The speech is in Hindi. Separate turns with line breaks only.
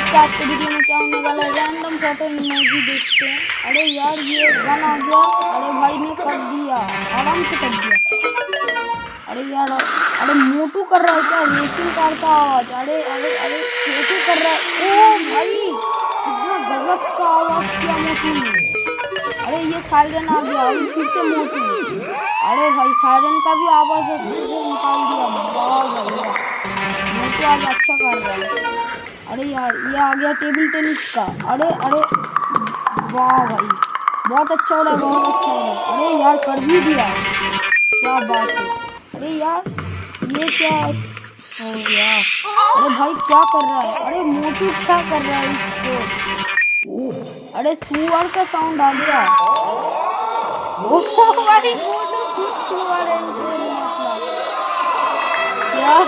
कि आज के वीडियो में क्या होने वाला है, रैंडम फोटो इमोजी देखते हैं। अरे यार ये गन आ गया, अरे भाई ने कर दिया, आराम से कर दिया। अरे यार अरे मोटू कर रहा है क्या, रेसिंग कार का आवाज। अरे अरे अरे मोटू कर रहा है, ओ भाई कितना गजब का आवाज किया मोटू ने। अरे ये सायरन आ गया, अभी फिर से मोटू। अरे भाई सायरन का भी आवाज अच्छे से निकाल दिया। वाह भाई मोटू आज अच्छा कर रहा है। अरे यार ये आ गया टेबल टेनिस का। अरे अरे वाह भाई बहुत अच्छा हो रहा है, बहुत अच्छा हो रहा है। अरे यार कर भी दिया, क्या बात है। अरे यार ये क्या हो गया, अरे भाई क्या कर रहा है, अरे मोटू क्या कर रहा है इसको। अरे सुअर का साउंड आ गया। ओह भाई मोटू खुद सुअर है, क्या यार।